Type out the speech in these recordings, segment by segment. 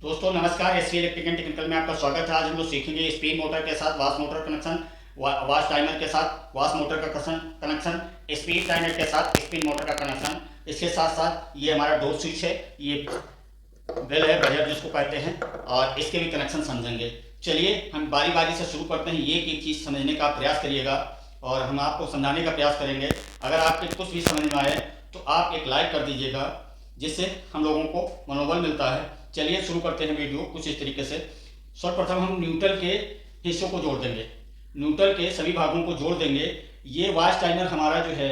दोस्तों नमस्कार, SV electric and technical में आपका स्वागत है। आज हम लोग सीखेंगे स्पिन मोटर के साथ wash motor connection, wash timer के साथ वाश मोटर का कनेक्शन, स्पीड टाइमर के साथ स्पिन मोटर का कनेक्शन। इसके साथ साथ ये हमारा डोर स्विच है, ये बेल है, बजर जिसको कहते हैं, और इसके भी कनेक्शन समझेंगे। चलिए हम बारी बारी से शुरू करते हैं। एक एक चीज़ समझने का प्रयास करिएगा और हम आपको समझाने का प्रयास करेंगे। अगर आपके कुछ भी समझ में आए तो आप एक लाइक कर दीजिएगा, जिससे हम लोगों को मनोबल मिलता है। चलिए शुरू करते हैं वीडियो कुछ इस तरीके से। सर्वप्रथम हम न्यूट्रल के हिस्सों को जोड़ देंगे, न्यूट्रल के सभी भागों को जोड़ देंगे। ये वाश टाइमर हमारा जो है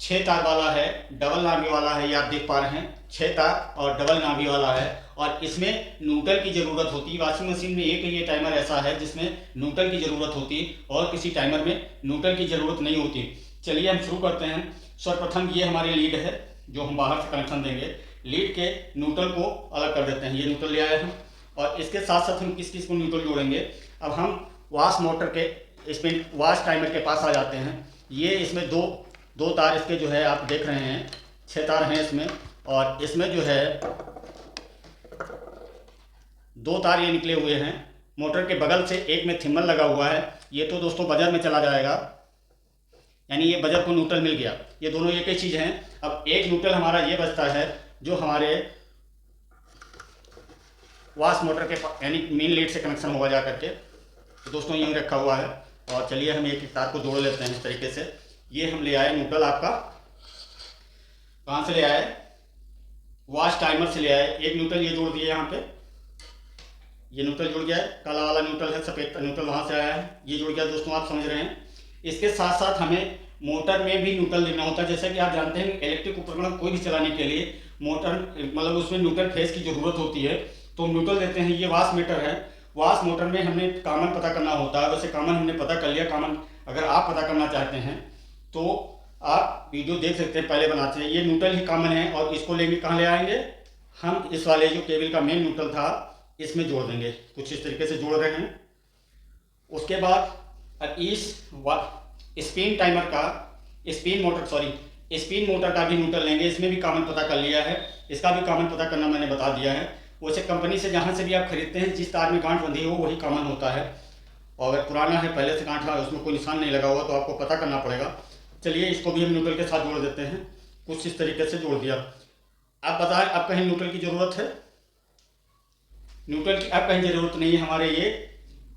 6 तार वाला है, डबल नाभि वाला है, ये आप देख पा रहे हैं 6 तार और डबल नाभि वाला है। और इसमें न्यूट्रल की ज़रूरत होती है। वॉशिंग मशीन में एक ये टाइमर ऐसा है जिसमें न्यूट्रल की ज़रूरत होती है और किसी टाइमर में न्यूट्रल की ज़रूरत नहीं होती। चलिए हम शुरू करते हैं। सर्वप्रथम ये हमारी लीड है जो हम बाहर से कनेक्शन देंगे। लीड के न्यूट्रल को अलग कर देते हैं, ये न्यूट्रल ले आए हम। और इसके साथ साथ हम किस किस को न्यूट्रल जोड़ेंगे। अब हम वाश मोटर के स्पिन वाश टाइमर के पास आ जाते हैं। ये इसमें दो तार इसके जो है आप देख रहे हैं, 6 तार हैं इसमें, और इसमें जो है 2 तार ये निकले हुए हैं। मोटर के बगल से एक में थिम्बल लगा हुआ है, ये तो दोस्तों बजर में चला जाएगा, यानी ये बजर को न्यूट्रल मिल गया। ये दोनों एक ही चीज़ हैं। अब एक न्यूट्रल हमारा ये बचता है जो हमारे वाश मोटर के यानी मेन लीड से कनेक्शन होगा जा करके। तो दोस्तों यहीं रखा हुआ है। और चलिए हम एक तार को जोड़ लेते हैं इस तरीके से। ये हम ले आए न्यूट्रल, आपका कहाँ से ले आए, वाश टाइमर से ले आए। एक न्यूट्रल ये जोड़ दिए यहाँ पे, ये न्यूट्रल जुड़ गया है। काला वाला न्यूट्रल है, सफ़ेद न्यूट्रल वहाँ से आया है, ये जुड़ गया। दोस्तों आप समझ रहे हैं। इसके साथ साथ हमें मोटर में भी न्यूट्रल देना होता है। जैसा कि आप जानते हैं इलेक्ट्रिक उपकरण कोई भी चलाने के लिए मोटर मतलब उसमें न्यूट्रल फेस की ज़रूरत होती है, तो न्यूट्रल देते हैं। ये वाश मीटर है, वाश मोटर में हमने कॉमन पता करना होता है। वैसे कॉमन हमने पता कर लिया। कॉमन अगर आप पता करना चाहते हैं तो आप वीडियो देख सकते हैं, पहले बनाते हैं। ये न्यूट्रल ही कॉमन है और इसको लेंगे कहाँ ले आएंगे हम, इस वाले जो केबल का मेन न्यूट्रल था इसमें जोड़ देंगे। कुछ इस तरीके से जोड़ रहे हैं। उसके बाद अब इस स्पिन टाइमर का स्पिन मोटर का भी न्यूट्रल लेंगे। इसमें भी कॉमन पता कर लिया है, इसका भी कॉमन पता करना मैंने बता दिया है। वैसे कंपनी से जहाँ से भी आप खरीदते हैं जिस तार में गांठ बंधी हो वही कॉमन होता है, और अगर पुराना है पहले से गांठ है उसमें कोई निशान नहीं लगा हुआ तो आपको पता करना पड़ेगा। चलिए इसको भी हम न्यूट्रल के साथ जोड़ देते हैं। कुछ इस तरीके से जोड़ दिया। अब बताएं, अब कहीं न्यूट्रल की ज़रूरत है? न्यूट्रल की अब कहीं ज़रूरत नहीं है। हमारे ये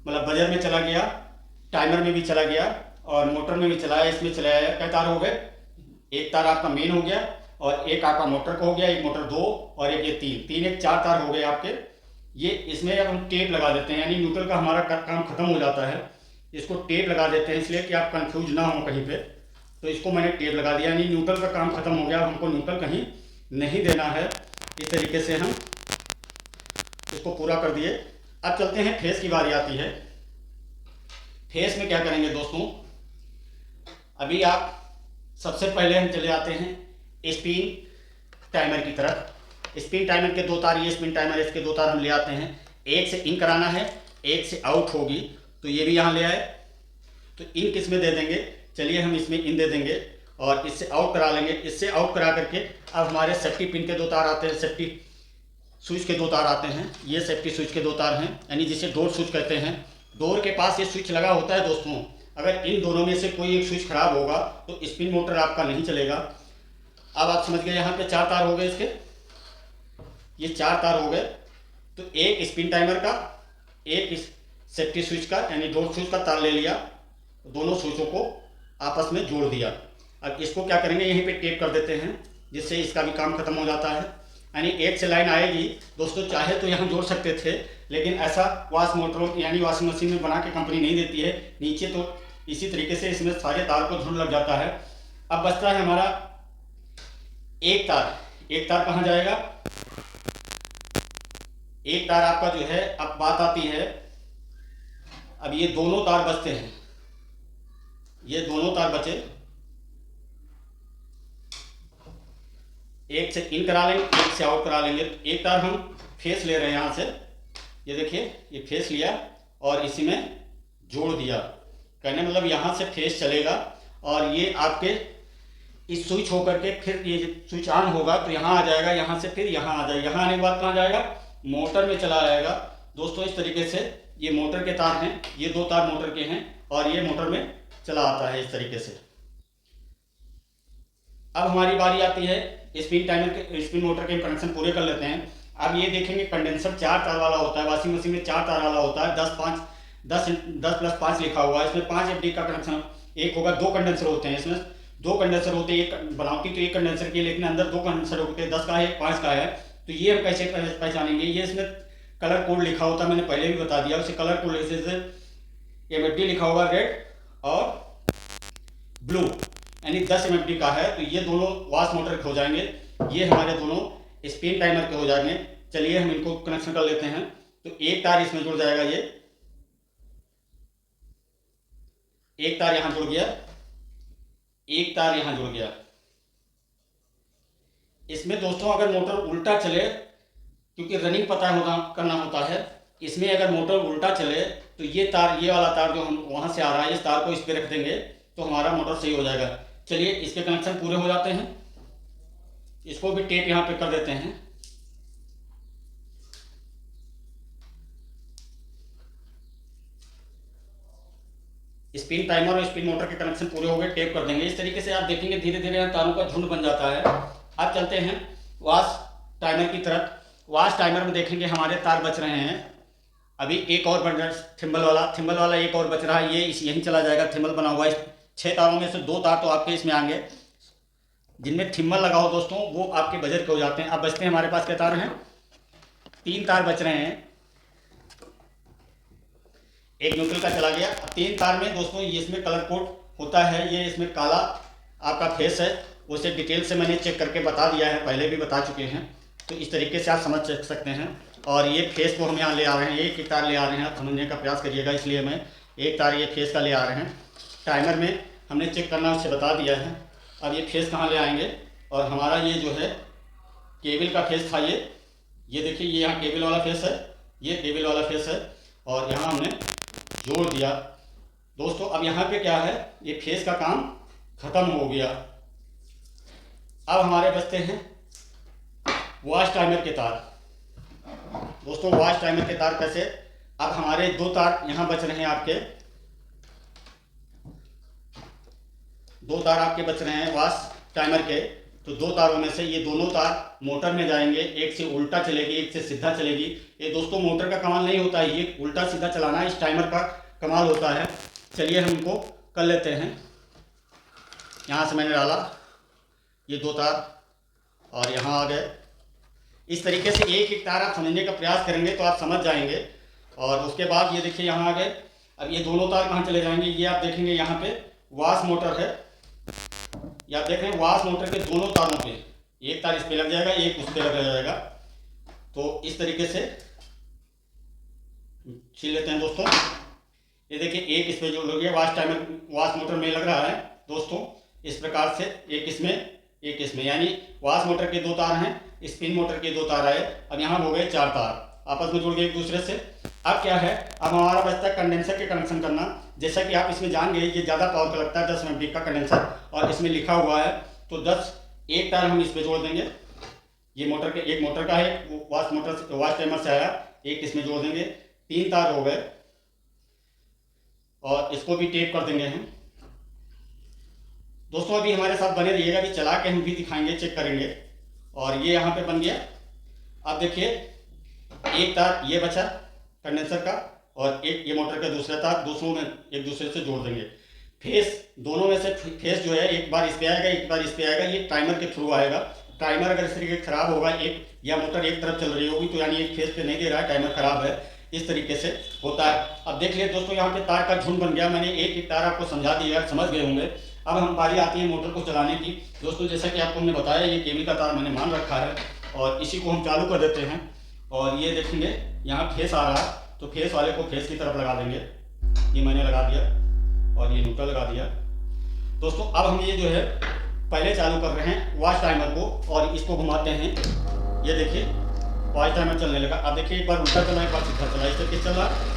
मतलब बजर में चला गया, टाइमर में भी चला गया और मोटर में भी चलाया। इसमें चलाया क्या तार हो गए, एक तार आपका मेन हो गया और एक आपका मोटर का हो गया, एक मोटर 2 और एक ये 3 एक 4 तार हो गए आपके। ये इसमें अब हम टेप लगा देते हैं, यानी न्यूट्रल का हमारा काम खत्म हो जाता है। इसको टेप लगा देते हैं इसलिए कि आप कंफ्यूज ना हो कहीं पे। तो इसको मैंने टेप लगा दिया, यानी न्यूट्रल का काम खत्म हो गया। हमको न्यूट्रल कहीं नहीं देना है। इस तरीके से हम इसको पूरा कर दिए। अब चलते हैं फेस की बारी आती है। फेस में क्या करेंगे दोस्तों, अभी आप सबसे पहले हम चले जाते हैं स्पिन टाइमर की तरफ। स्पिन टाइमर के 2 तार, ये स्पिन टाइमर इसके 2 तार हम ले आते हैं। एक से इन कराना है, एक से आउट होगी, तो ये भी यहाँ ले आए। तो इन किस में दे देंगे, चलिए हम इसमें इन दे देंगे और इससे आउट करा लेंगे। इससे आउट करा करके अब हमारे सेफ्टी पिन के 2 तार आते हैं, सेफ्टी स्विच के 2 तार आते हैं। ये सेफ्टी स्विच के 2 तार हैं, यानी जिसे डोर स्विच कहते हैं। डोर के पास ये स्विच लगा होता है दोस्तों। अगर इन दोनों में से कोई एक स्विच खराब होगा तो स्पिन मोटर आपका नहीं चलेगा। अब आप समझ गए, यहाँ पे 4 तार हो गए इसके, ये 4 तार हो गए। तो एक स्पिन टाइमर का, एक इस सेफ्टी स्विच का यानी डोर स्विच का तार ले लिया, दोनों स्विचों को आपस में जोड़ दिया। अब इसको क्या करेंगे, यहीं पे टेप कर देते हैं, जिससे इसका भी काम खत्म हो जाता है। यानी एक से लाइन आएगी दोस्तों। चाहे तो यहाँ जोड़ सकते थे, लेकिन ऐसा वाश मोटर यानी वॉशिंग मशीन में बना के कंपनी नहीं देती है। नीचे तो इसी तरीके से इसमें सारे तार को झुंड लग जाता है। अब बचता है हमारा एक तार। एक तार कहाँ जाएगा, एक तार आपका जो है, अब बात आती है, अब ये दोनों तार बचते हैं, ये दोनों तार बचे। एक से इन करा लेंगे, एक से आउट करा लेंगे। एक तार हम फेस ले रहे हैं यहाँ से, ये देखिए ये फेस लिया और इसी में जोड़ दिया। कहने मतलब यहाँ से फेस चलेगा और ये आपके इस स्विच होकर के फिर ये स्विच ऑन होगा तो यहाँ आ जाएगा, यहाँ से फिर यहाँ आ जाएगा। यहाँ आने के बाद कहाँ जाएगा, मोटर में चला जाएगा। दोस्तों इस तरीके से ये मोटर के तार हैं, ये 2 तार मोटर के हैं और ये मोटर में चला आता है इस तरीके से। अब हमारी बारी आती है स्पिन टाइमर के, स्पिन मोटर के कनेक्शन पूरे कर लेते हैं। अब ये देखेंगे कंडेंसर 4 तार वाला होता है, वॉशिंग मशीन में 4 तार वाला होता है, 10+5 लिखा हुआ है। इसमें 5 FD का कनेक्शन एक होगा, 2 कंडेंसर होते हैं इसमें, 2 कंडेंसर होते हैं। एक बनावटी तो एक कंडेंसर की, लेकिन अंदर 2 कंडेंसर होते हैं, 10 का है 5 का है। तो ये हम कैसे पहचानेंगे, ये इसमें कलर कोड लिखा होता है, मैंने पहले भी बता दिया। उसे कलर कोड जैसे MFD लिखा होगा रेड और ब्लू, यानी 10 MFD का है तो ये दोनों वॉश मोटर के हो जाएंगे, ये हमारे दोनों स्पिन टाइमर के हो जाएंगे। चलिए हम इनको कनेक्शन कर लेते हैं। तो एक तार इसमें जुड़ जाएगा, ये एक तार यहां जुड़ गया, एक तार यहां जुड़ गया। इसमें दोस्तों अगर मोटर उल्टा चले, क्योंकि रनिंग पता होगा करना होता है, इसमें अगर मोटर उल्टा चले तो ये तार, ये वाला तार जो हम वहां से आ रहा है, इस तार को इस पे रख देंगे तो हमारा मोटर सही हो जाएगा। चलिए इसके कनेक्शन पूरे हो जाते हैं, इसको भी टेप यहां पे कर देते हैं। स्पिन टाइमर और स्पिन मोटर के कनेक्शन पूरे हो गए, टेप कर देंगे। इस तरीके से आप देखेंगे धीरे धीरे तारों का झुंड बन जाता है। अब चलते हैं वॉश टाइमर की तरफ। वॉश टाइमर में देखेंगे हमारे तार बच रहे हैं, अभी एक और बन रहा है थिम्बल वाला एक और बच रहा है, ये यहीं चला जाएगा। थिम्बल बना हुआ है, 6 तारों में से 2 तार तो आपके इसमें आएंगे, जिनमें थिम्बल लगा हो दोस्तों वो आपके बजट के हो जाते हैं। अब बचते हैं हमारे पास क्या तार हैं, 3 तार बच रहे हैं। एक न्यूट्रल का चला गया। 3 तार में दोस्तों ये इसमें कलर कोड होता है, ये इसमें काला आपका फेस है, उसे डिटेल से मैंने चेक करके बता दिया है, पहले भी बता चुके हैं। तो इस तरीके से आप समझ सकते हैं। और ये फेस को हम यहाँ ले आ रहे हैं, एक तार ले आ रहे हैं, आप समझने का प्रयास करिएगा, इसलिए मैं एक तार ये फेस का ले आ रहे हैं। टाइमर में हमने चेक करना उससे बता दिया है। अब ये फेस कहाँ ले आएंगे, और हमारा ये जो है केबल का फेस था, ये देखिए ये यहाँ केबल वाला फेस है, ये केबल वाला फेस है, और यहाँ हमने जोड़ दिया। दोस्तों अब यहाँ पे क्या है, ये फेस का काम खत्म हो गया। अब हमारे बचते हैं वॉश टाइमर के तार। दोस्तों वॉश टाइमर के तार कैसे, अब हमारे 2 तार यहाँ बच रहे हैं, आपके 2 तार आपके बच रहे हैं वॉश टाइमर के। तो 2 तारों में से ये दोनों तार मोटर में जाएंगे, एक से उल्टा चलेगी, एक से सीधा चलेगी। ये दोस्तों मोटर का कमाल नहीं होता है, ये उल्टा सीधा चलाना इस टाइमर का कमाल होता है। चलिए हम इनको कर लेते हैं। यहाँ से मैंने डाला ये 2 तार और यहाँ आ गए। इस तरीके से एक एक तार आप समझने का प्रयास करेंगे तो आप समझ जाएंगे। और उसके बाद ये देखिए यहाँ आ गए। अब ये दोनों तार कहाँ चले जाएंगे, ये आप देखेंगे यहाँ पे वॉश मोटर है, ये आप देख रहे हैं वॉश मोटर के दोनों तारों पे एक तार इस पे लग जाएगा, एक उस पे लग जाएगा। तो इस तरीके से छील लेते हैं दोस्तों। ये देखिए एक इस पे जो लग गया, वॉश मोटर में लग रहा है दोस्तों, इस प्रकार से एक इसमें एक इसमें, यानी वॉश मोटर के 2 तार हैं, स्पिन मोटर के 2 तार आए। अब यहाँ हो गए 4 तार आपस में जुड़ गए एक दूसरे से। अब क्या है, अब हमारा बचता है कंडेंसर के कनेक्शन करना। जैसा कि आप इसमें जान गए ये ज़्यादा पावर का लगता है, 10 MFD का कंडेंसर, और इसमें लिखा हुआ है तो 10 एक तार हम इस पे जोड़ देंगे। ये मोटर के एक मोटर का है, वॉश टाइमर से आया, एक इसमें जोड़ देंगे, 3 तार हो गए। और इसको भी टेप कर देंगे हम। दोस्तों अभी हमारे साथ बने रहिएगा, अभी चला के हम भी दिखाएंगे, चेक करेंगे। और ये यहाँ पे बन गया। अब देखिए एक तार ये बचा कंडेंसर का, और एक ये मोटर का दूसरा तार, दोनों में एक दूसरे से जोड़ देंगे। फेस दोनों में से फेस जो है एक बार इस पे आएगा, एक बार इस पे आएगा, ये टाइमर के थ्रू आएगा। टाइमर अगर इस तरीके खराब होगा, एक या मोटर एक तरफ चल रही होगी तो यानी एक फेस पे नहीं दे रहा है, टाइमर खराब है, इस तरीके से होता है। अब देख लिए दोस्तों यहाँ पे तार का झुंड बन गया, मैंने एक एक तार आपको समझा दिया, समझ गए होंगे। अब हम बारी आती है मोटर को चलाने की। दोस्तों जैसा कि आपको हमने बताया, ये केबल का तार मैंने मान रखा है और इसी को हम चालू कर देते हैं। और ये देखेंगे यहाँ फेस आ रहा है, तो फेस वाले को फेस की तरफ लगा देंगे, ये मैंने लगा दिया, और ये न्यूट्रल लगा दिया। दोस्तों अब हम ये जो है पहले चालू कर रहे हैं वॉश टाइमर को, और इसको घुमाते हैं। ये देखिए वॉश टाइमर चलने लगा। अब देखिए एक बार उल्टा चला, एक बार सीधा चला, इस तरीके चल रहा।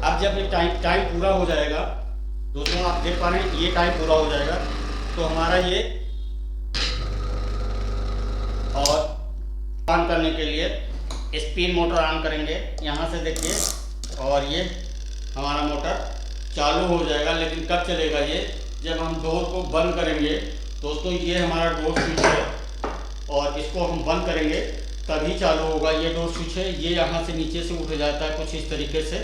अब जब ये टाइम पूरा हो जाएगा दोस्तों, आप देख पा रहे हैं ये टाइम पूरा हो जाएगा, तो हमारा ये और ऑन करने के लिए स्पिन मोटर ऑन करेंगे यहाँ से देखिए, और ये हमारा मोटर चालू हो जाएगा। लेकिन कब चलेगा ये, जब हम डोर को बंद करेंगे। दोस्तों ये हमारा डोर स्विच है और इसको हम बंद करेंगे तभी चालू होगा। ये डोर स्विच है, ये यहाँ से नीचे से उठ जाता है कुछ इस तरीके से,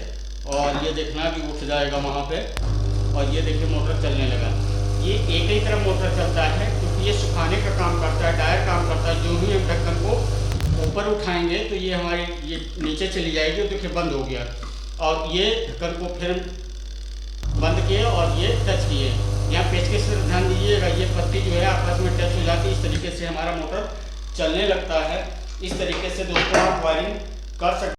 और ये देखना कि उठ जाएगा वहाँ पे, और ये देखिए मोटर चलने लगा। ये एक ही तरफ मोटर चलता है क्योंकि ये सुखाने का काम करता है, डायर काम करता है। जो ही हम ढक्कन को ऊपर उठाएंगे तो ये हमारी ये नीचे चली जाएगी। तो देखिए बंद हो गया, और ये ढक्कन को फिर बंद किए और ये टच किए। यहाँ पेचकस से ध्यान दीजिएगा, ये पत्ती जो है आपस में टच हो जाती है। इस तरीके से हमारा मोटर चलने लगता है। इस तरीके से दोस्तों आप वायरिंग कर सकते हैं।